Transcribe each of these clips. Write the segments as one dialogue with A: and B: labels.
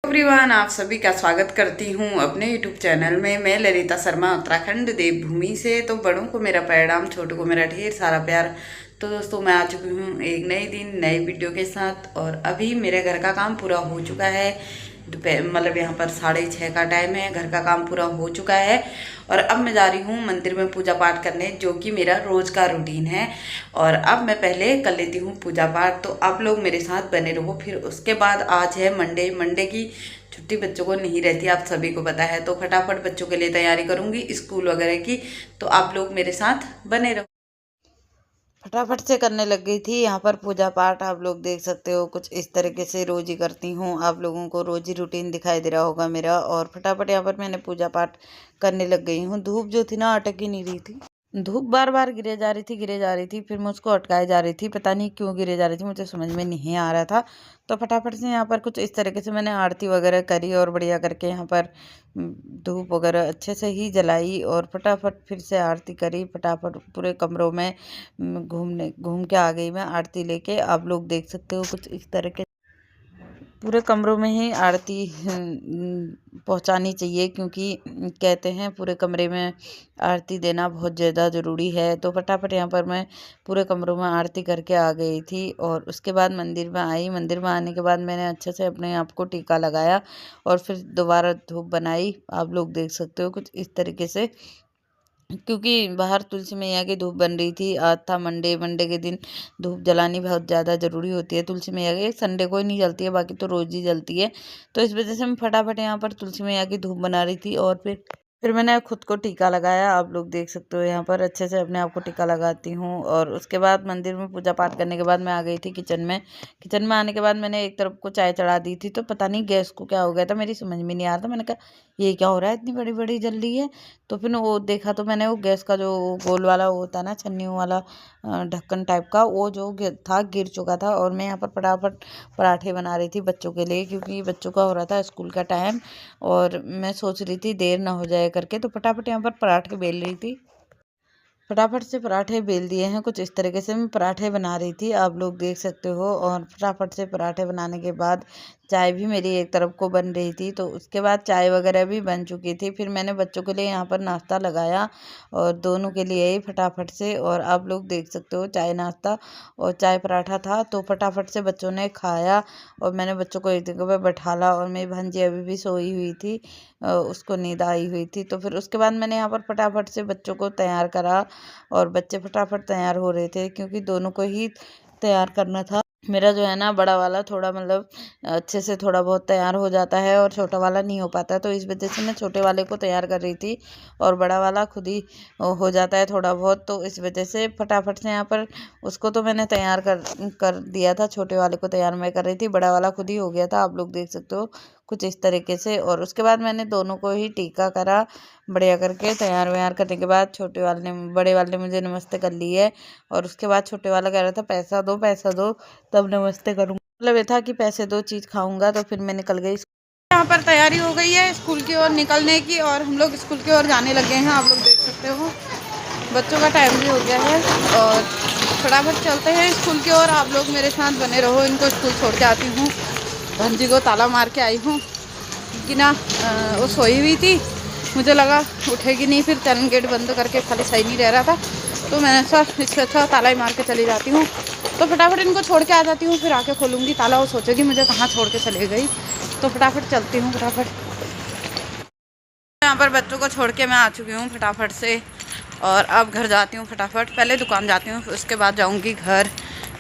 A: Everyone, आप सभी का स्वागत करती हूँ अपने यूट्यूब चैनल में। मैं ललिता शर्मा, उत्तराखंड देवभूमि से। तो बड़ों को मेरा प्रणाम, छोटों को मेरा ढेर सारा प्यार। तो दोस्तों, मैं आ चुकी हूँ एक नई दिन नई वीडियो के साथ। और अभी मेरे घर का काम पूरा हो चुका है। दोपहर मतलब यहाँ पर 6:30 का टाइम है। घर का काम पूरा हो चुका है और अब मैं जा रही हूँ मंदिर में पूजा पाठ करने, जो कि मेरा रोज का रूटीन है। और अब मैं पहले कर लेती हूँ पूजा पाठ। तो आप लोग मेरे साथ बने रहो। फिर उसके बाद आज है मंडे। मंडे की छुट्टी बच्चों को नहीं रहती, आप सभी को पता है। तो फटाफट बच्चों के लिए तैयारी करूंगी स्कूल वगैरह की। तो आप लोग मेरे साथ बने रहो। फटाफट से करने लग गई थी यहाँ पर पूजा पाठ। आप लोग देख सकते हो कुछ इस तरीके से रोज ही करती हूँ। आप लोगों को रोज ही रूटीन दिखाई दे रहा होगा मेरा। और फटाफट यहाँ पर मैंने पूजा पाठ करने लग गई हूँ। धूप जो थी ना, अटक ही नहीं रही थी। धूप बार बार गिरे जा रही थी, फिर मुझको अटकाए जा रही थी। पता नहीं क्यों गिरे जा रही थी, मुझे समझ में नहीं आ रहा था। तो फटाफट से यहाँ पर कुछ इस तरीके से मैंने आरती वगैरह करी और बढ़िया करके यहाँ पर धूप वगैरह अच्छे से ही जलाई। और फटाफट फिर से आरती करी। फटाफट पूरे कमरों में घूम के आ गई मैं आरती लेके। आप लोग देख सकते हो कुछ इस तरीके पूरे कमरों में ही आरती पहुंचानी चाहिए, क्योंकि कहते हैं पूरे कमरे में आरती देना बहुत ज़्यादा ज़रूरी है। तो फटाफट यहाँ पर मैं पूरे कमरों में आरती करके आ गई थी। और उसके बाद मंदिर में आई। मंदिर में आने के बाद मैंने अच्छे से अपने आप को टीका लगाया और फिर दोबारा धूप बनाई। आप लोग देख सकते हो कुछ इस तरीके से, क्योंकि बाहर तुलसी मैया की धूप बन रही थी। आज था मंडे। मंडे के दिन धूप जलानी बहुत ज़्यादा ज़रूरी होती है। तुलसी मैया की संडे को ही नहीं जलती है, बाकी तो रोज़ ही जलती है। तो इस वजह से मैं फटाफट यहाँ पर तुलसी मैया की धूप बना रही थी। और फिर मैंने खुद को टीका लगाया। आप लोग देख सकते हो यहाँ पर अच्छे से अपने आप को टीका लगाती हूँ। और उसके बाद मंदिर में पूजा पाठ करने के बाद मैं आ गई थी किचन में। किचन में आने के बाद मैंने एक तरफ को चाय चढ़ा दी थी। तो पता नहीं गैस को क्या हो गया था, मेरी समझ में नहीं आ रहा था। मैंने कहा ये क्या हो रहा है, इतनी बड़ी बड़ी जल रही है। तो फिर वो देखा तो मैंने वो गैस का जो गोल वाला वो होता है ना, छन्नी वाला ढक्कन टाइप का, वो जो था गिर चुका था। और मैं यहाँ पर फटाफट पराठे बना रही थी बच्चों के लिए, क्योंकि बच्चों का हो रहा था स्कूल का टाइम। और मैं सोच रही थी देर ना हो जाए करके। तो फटाफट यहाँ पर पराठे बेल रही थी। फटाफट से पराठे बेल दिए हैं। कुछ इस तरीके से मैं पराठे बना रही थी, आप लोग देख सकते हो। और फटाफट से पराठे बनाने के बाद चाय भी मेरी एक तरफ को बन रही थी। तो उसके बाद चाय वगैरह भी बन चुकी थी। फिर मैंने बच्चों के लिए यहाँ पर नाश्ता लगाया और दोनों के लिए ही फटाफट से। और आप लोग देख सकते हो चाय नाश्ता और चाय पराठा था। तो फटाफट से बच्चों ने खाया और मैंने बच्चों को एक जगह पर बैठाला। और मेरी भांजी अभी भी सोई हुई थी, उसको नींद आई हुई थी। तो फिर उसके बाद मैंने यहाँ पर फटाफट से बच्चों को तैयार करा और बच्चे फटाफट तैयार हो रहे थे, क्योंकि दोनों को ही तैयार करना था। मेरा जो है ना बड़ा वाला थोड़ा मतलब अच्छे से थोड़ा बहुत तैयार हो जाता है और छोटा वाला नहीं हो पाता। तो इस वजह से मैं छोटे वाले को तैयार कर रही थी और बड़ा वाला खुद ही हो जाता है थोड़ा बहुत। तो इस वजह से फटाफट से यहाँ पर उसको तो मैंने तैयार कर कर दिया था। छोटे वाले को तैयार मैं कर रही थी, बड़ा वाला खुद ही हो गया था। आप लोग देख सकते हो कुछ इस तरीके से। और उसके बाद मैंने दोनों को ही टीका करा बढ़िया करके। तैयार व्यार करने के बाद छोटे वाले ने बड़े वाले ने मुझे नमस्ते कर ली है। और उसके बाद छोटे वाला कह रहा था पैसा दो पैसा दो तब नमस्ते करूँगा। मतलब ये था कि पैसे दो चीज़ खाऊंगा। तो फिर मैं निकल गई। यहाँ पर तैयारी हो गई है स्कूल की ओर निकलने की और हम लोग स्कूल की ओर जाने लगे हैं। आप लोग देख सकते हो बच्चों का टाइम भी हो गया है और फटाफट चलते हैं स्कूल की ओर। आप लोग मेरे साथ बने रहो। इनको स्कूल छोड़ के आती हूँ। भंजी को ताला मार के आई हूँ कि ना वो सोई हुई थी, मुझे लगा उठेगी नहीं। फिर चैन गेट बंद करके खाली सही नहीं रह रहा था, तो मैंने ऐसा इससे अच्छा ताला ही मार के चली जाती हूँ। तो फटाफट इनको छोड़ के आ जाती हूँ, फिर आके खोलूँगी ताला। वो सोचेगी मुझे कहाँ छोड़ के चली गई। तो फटाफट चलती हूँ फटाफट। यहाँ पर बच्चों को छोड़ के मैं आ चुकी हूँ फटाफट से। और अब घर जाती हूँ फटाफट। पहले दुकान जाती हूँ, उसके बाद जाऊँगी घर,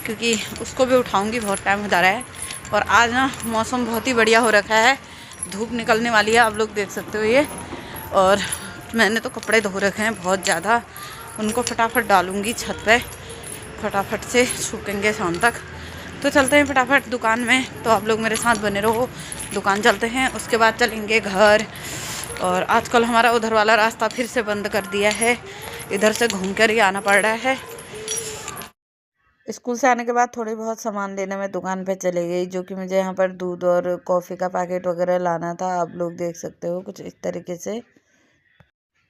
A: क्योंकि उसको भी उठाऊँगी, बहुत टाइम हो जा रहा है। और आज ना मौसम बहुत ही बढ़िया हो रखा है, धूप निकलने वाली है, आप लोग देख सकते हो ये। और मैंने तो कपड़े धो रखे हैं बहुत ज़्यादा, उनको फटाफट डालूँगी छत पे, फटाफट से सूखेंगे शाम तक। तो चलते हैं फटाफट दुकान में। तो आप लोग मेरे साथ बने रहो। दुकान चलते हैं, उसके बाद चलेंगे घर। और आजकल हमारा उधर वाला रास्ता फिर से बंद कर दिया है, इधर से घूम कर ही आना पड़ रहा है। स्कूल से आने के बाद थोड़ी बहुत सामान लेने में दुकान पे चली गई, जो कि मुझे यहाँ पर दूध और कॉफ़ी का पैकेट वगैरह लाना था। आप लोग देख सकते हो कुछ इस तरीके से।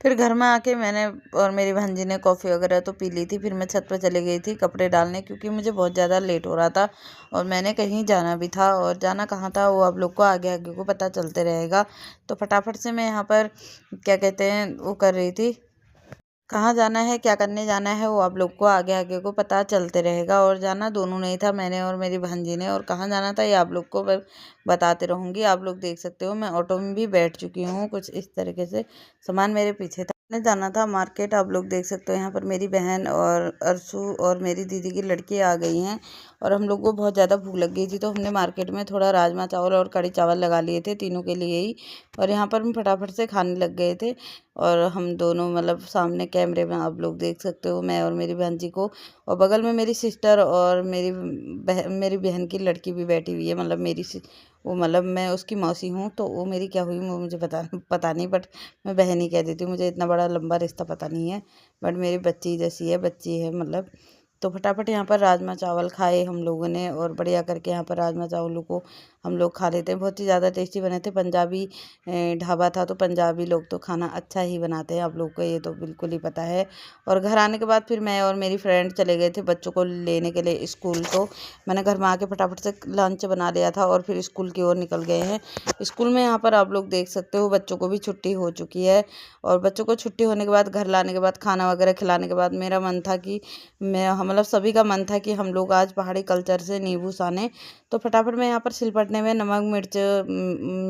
A: फिर घर में आके मैंने और मेरी भांजी ने कॉफ़ी वगैरह तो पी ली थी। फिर मैं छत पर चली गई थी कपड़े डालने, क्योंकि मुझे बहुत ज़्यादा लेट हो रहा था और मैंने कहीं जाना भी था, और जाना कहाँ था वो आप लोग को आगे आगे को पता चलते रहेगा। तो फटाफट से मैं यहाँ पर क्या कहते हैं वो कर रही थी, कहाँ जाना है क्या करने जाना है वो आप लोग को आगे आगे को पता चलते रहेगा। और जाना दोनों नहीं था, मैंने और मेरी भांजी ने, और कहाँ जाना था ये आप लोग को मैं बताते रहूँगी। आप लोग देख सकते हो मैं ऑटो में भी बैठ चुकी हूँ, कुछ इस तरीके से सामान मेरे पीछे था। मैंने जाना था मार्केट। आप लोग देख सकते हो यहाँ पर मेरी बहन और अर्शु और मेरी दीदी की लड़की आ गई हैं, और हम लोग को बहुत ज़्यादा भूख लग गई थी, तो हमने मार्केट में थोड़ा राजमा चावल और कढ़ी चावल लगा लिए थे तीनों के लिए ही, और यहाँ पर हम फटाफट से खाने लग गए थे। और हम दोनों मतलब सामने कैमरे में आप लोग देख सकते हो, मैं और मेरी बहन जी को, और बगल में मेरी सिस्टर और मेरी बहन की लड़की भी बैठी हुई है, मतलब वो मतलब मैं उसकी मौसी हूँ, तो वो मेरी क्या हुई वो मुझे पता नहीं, बट मैं बहन ही कह देती हूँ, मुझे इतना बड़ा लंबा रिश्ता पता नहीं है, बट मेरी बच्ची जैसी है, बच्ची है मतलब। तो फटाफट यहाँ पर राजमा चावल खाए हम लोगों ने, और बढ़िया करके यहाँ पर राजमा चावलों को हम लोग खा लेते हैं। बहुत ही ज़्यादा टेस्टी बने थे। पंजाबी ढाबा था, तो पंजाबी लोग तो खाना अच्छा ही बनाते हैं, आप लोग को ये तो बिल्कुल ही पता है। और घर आने के बाद फिर मैं और मेरी फ्रेंड चले गए थे बच्चों को लेने के लिए स्कूल। तो मैंने घर में आके फटाफट से लंच बना लिया था और फिर स्कूल की ओर निकल गए हैं। स्कूल में यहाँ पर आप लोग देख सकते हो बच्चों को भी छुट्टी हो चुकी है, और बच्चों को छुट्टी होने के बाद घर लाने के बाद खाना वगैरह खिलाने के बाद मेरा मन था कि मैं मतलब सभी का मन था कि हम लोग आज पहाड़ी कल्चर से नींबू साने। तो फटाफट मैं यहाँ पर सिलपटने में नमक मिर्च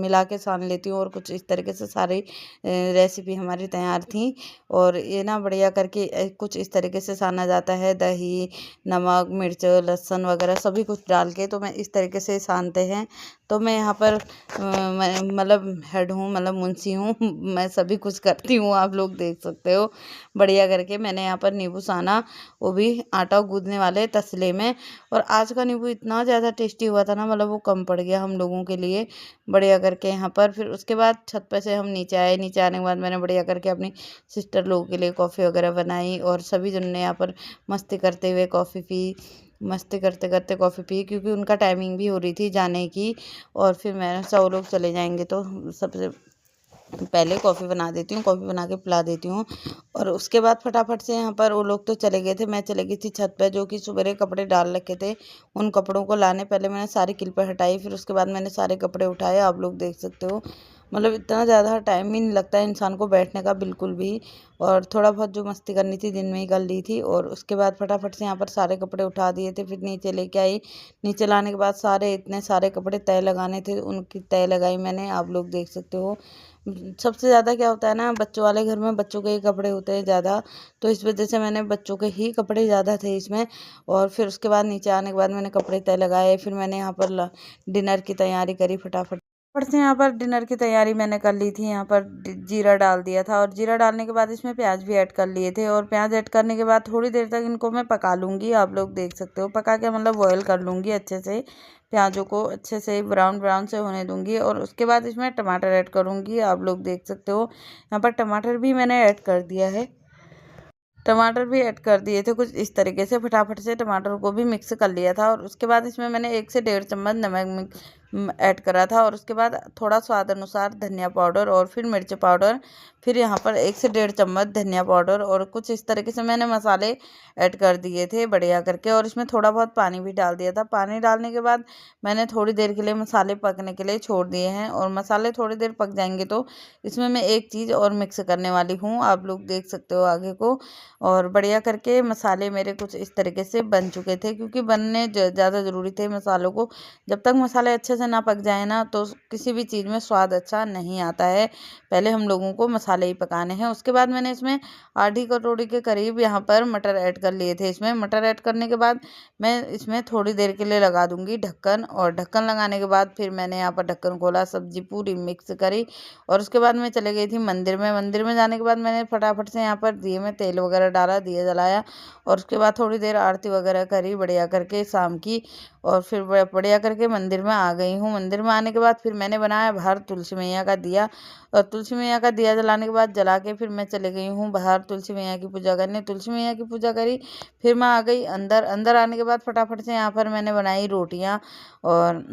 A: मिला के सान लेती हूँ, और कुछ इस तरीके से सारी रेसिपी हमारी तैयार थी। और ये ना बढ़िया करके कुछ इस तरीके से साना जाता है, दही नमक मिर्च लहसुन वगैरह सभी कुछ डाल के, तो मैं इस तरीके से सानते हैं। तो मैं यहाँ पर मतलब हेड हूँ, मतलब मुंशी हूँ मैं सभी कुछ करती हूँ, आप लोग देख सकते हो। बढ़िया करके मैंने यहाँ पर नींबू साना, वो भी आटा गूंदने वाले तसले में। और आज का नींबू इतना ज़्यादा टेस्टी हुआ था ना, मतलब वो कम पड़ गया हम लोगों के लिए। बढ़िया करके यहाँ पर फिर उसके बाद छत पे से हम नीचे आए। नीचे आने के बाद मैंने बढ़िया करके अपनी सिस्टर लोगों के लिए कॉफ़ी वगैरह बनाई, और सभी जन ने यहाँ पर मस्ती करते हुए कॉफ़ी पी। मस्ती करते करते कॉफ़ी पी, क्योंकि उनका टाइमिंग भी हो रही थी जाने की। और फिर मैं सब लोग चले जाएंगे तो सबसे पहले कॉफ़ी बना देती हूँ, कॉफ़ी बना के पिला देती हूँ। और उसके बाद फटाफट से यहाँ पर वो लोग तो चले गए थे, मैं चली गई थी छत पे, जो कि सुबह कपड़े डाल रखे थे उन कपड़ों को लाने। पहले मैंने सारी क्लिपें हटाई, फिर उसके बाद मैंने सारे कपड़े उठाए, आप लोग देख सकते हो। मतलब इतना ज़्यादा टाइम भी नहीं लगता है इंसान को बैठने का बिल्कुल भी। और थोड़ा बहुत जो मस्ती करनी थी दिन में ही कर ली थी। और उसके बाद फटाफट से यहाँ पर सारे कपड़े उठा दिए थे, फिर नीचे लेके आई। नीचे लाने के बाद सारे इतने सारे कपड़े तय लगाने थे, उनकी तय लगाई मैंने, आप लोग देख सकते हो। सबसे ज़्यादा क्या होता है ना, बच्चों वाले घर में बच्चों के ही कपड़े होते हैं ज़्यादा, तो इस वजह से मैंने बच्चों के ही कपड़े ज़्यादा थे इसमें। और फिर उसके बाद नीचे आने के बाद मैंने कपड़े तय लगाए, फिर मैंने यहाँ पर डिनर की तैयारी करी फटाफट। फटाफट से यहाँ पर डिनर की तैयारी मैंने कर ली थी। यहाँ पर जीरा डाल दिया था, और जीरा डालने के बाद इसमें प्याज भी ऐड कर लिए थे, और प्याज ऐड करने के बाद थोड़ी देर तक इनको मैं पका लूँगी, आप लोग देख सकते हो। पका के मतलब बॉयल कर लूँगी अच्छे से, प्याज़ों को अच्छे से ब्राउन ब्राउन से होने दूँगी। और उसके बाद इसमें टमाटर ऐड करूँगी, आप लोग देख सकते हो। यहाँ पर टमाटर भी मैंने ऐड कर दिया है, टमाटर भी ऐड कर दिए थे कुछ इस तरीके से। फटाफट से टमाटर को भी मिक्स कर लिया था, और उसके बाद इसमें मैंने 1 से 1.5 चम्मच नमक ऐड करा था। और उसके बाद थोड़ा स्वाद अनुसार धनिया पाउडर, और फिर मिर्च पाउडर, फिर यहाँ पर 1 से 1.5 चम्मच धनिया पाउडर, और कुछ इस तरीके से मैंने मसाले ऐड कर दिए थे बढ़िया करके। और इसमें थोड़ा बहुत पानी भी डाल दिया था। पानी डालने के बाद मैंने थोड़ी देर के लिए मसाले पकने के लिए छोड़ दिए हैं, और मसाले थोड़ी देर पक जाएंगे तो इसमें मैं एक चीज़ और मिक्स करने वाली हूँ, आप लोग देख सकते हो आगे को। और बढ़िया करके मसाले मेरे कुछ इस तरीके से बन चुके थे, क्योंकि बनने ज़्यादा ज़रूरी थे मसालों को। जब तक मसाले अच्छे से ना पक जाए ना, तो किसी भी चीज़ में स्वाद अच्छा नहीं आता है। पहले हम लोगों को मसाले ही पकाने हैं। उसके बाद मैंने इसमें आधी कटोरी के करीब यहाँ पर मटर ऐड कर लिए थे। इसमें मटर ऐड करने के बाद मैं इसमें थोड़ी देर के लिए लगा दूंगी ढक्कन, और ढक्कन लगाने के बाद फिर मैंने यहाँ पर ढक्कन खोला, सब्जी पूरी मिक्स करी। और उसके बाद मैं चले गई थी मंदिर में। मंदिर में जाने के बाद मैंने फटाफट से यहाँ पर दिए में तेल वगैरह डाला, दिया जलाया, और उसके बाद थोड़ी देर आरती वगैरह करी बढ़िया करके शाम की। और फिर बढ़िया करके मंदिर में आ गई हूँ। मंदिर में आने के बाद फिर मैंने बनाया बाहर तुलसी मैया का दिया, और तुलसी मैया का दिया जलाने के बाद जला के फिर मैं चले गई हूँ बाहर तुलसी मैया की पूजा करने। तुलसी मैया की पूजा करी, फिर मैं आ गई अंदर। अंदर आने के बाद फटाफट से यहाँ पर मैंने बनाई रोटियाँ, और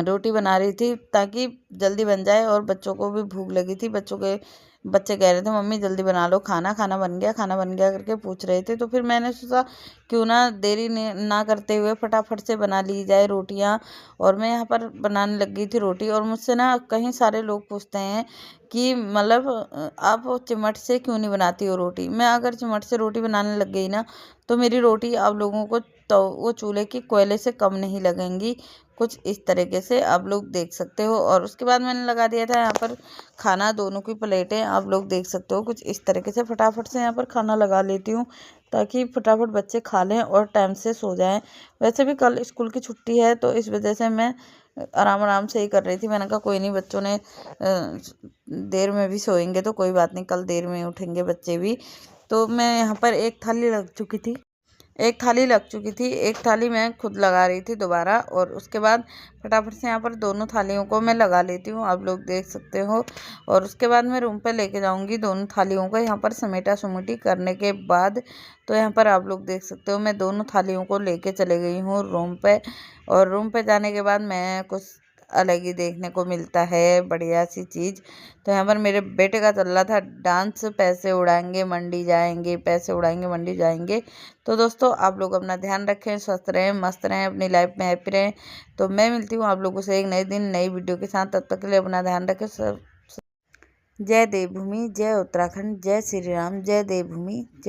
A: रोटी बना रही थी ताकि जल्दी बन जाए, और बच्चों को भी भूख लगी थी। बच्चे कह रहे थे मम्मी जल्दी बना लो खाना, खाना बन गया करके पूछ रहे थे। तो फिर मैंने सोचा क्यों ना देरी ना करते हुए फटाफट से बना ली जाए रोटियां। और मैं यहाँ पर बनाने लग गई थी रोटी। और मुझसे ना कहीं सारे लोग पूछते हैं कि मतलब आप चिमट से क्यों नहीं बनाती हो रोटी। मैं अगर चिमट से रोटी बनाने लग गई ना तो मेरी रोटी आप लोगों को तो वो चूल्हे की कोयले से कम नहीं लगेंगी। कुछ इस तरीके से आप लोग देख सकते हो। और उसके बाद मैंने लगा दिया था यहाँ पर खाना, दोनों की प्लेटें आप लोग देख सकते हो। कुछ इस तरीके से फटाफट से यहाँ पर खाना लगा लेती हूँ ताकि फटाफट बच्चे खा लें और टाइम से सो जाएं। वैसे भी कल स्कूल की छुट्टी है तो इस वजह से मैं आराम आराम से ही कर रही थी। मैंने कहा कोई नहीं, बच्चों ने देर में भी सोएंगे तो कोई बात नहीं, कल देर में उठेंगे बच्चे भी। तो मैं यहाँ पर एक थाली मैं खुद लगा रही थी दोबारा। और उसके बाद फटाफट से यहाँ पर दोनों थालियों को मैं लगा लेती हूँ, आप लोग देख सकते हो। और उसके बाद मैं रूम पे लेके जाऊँगी दोनों थालियों को यहाँ पर समेटा सुमेटी करने के बाद। तो यहाँ पर आप लोग देख सकते हो मैं दोनों थालियों को लेके चले गई हूँ रूम पे। और रूम पे जाने के बाद मैं कुछ अलग ही देखने को मिलता है, बढ़िया सी चीज़। तो यहाँ पर मेरे बेटे का चल रहा था डांस, पैसे उड़ाएंगे मंडी जाएंगे, पैसे उड़ाएंगे मंडी जाएंगे। तो दोस्तों आप लोग अपना ध्यान रखें, स्वस्थ रहें, मस्त रहें, अपनी लाइफ में हैप्पी रहें। तो मैं मिलती हूँ आप लोगों से एक नए दिन नई वीडियो के साथ। तब तक के लिए अपना ध्यान रखें सब। जय देवभूमि, जय उत्तराखंड, जय श्री राम, जय देवभूमि।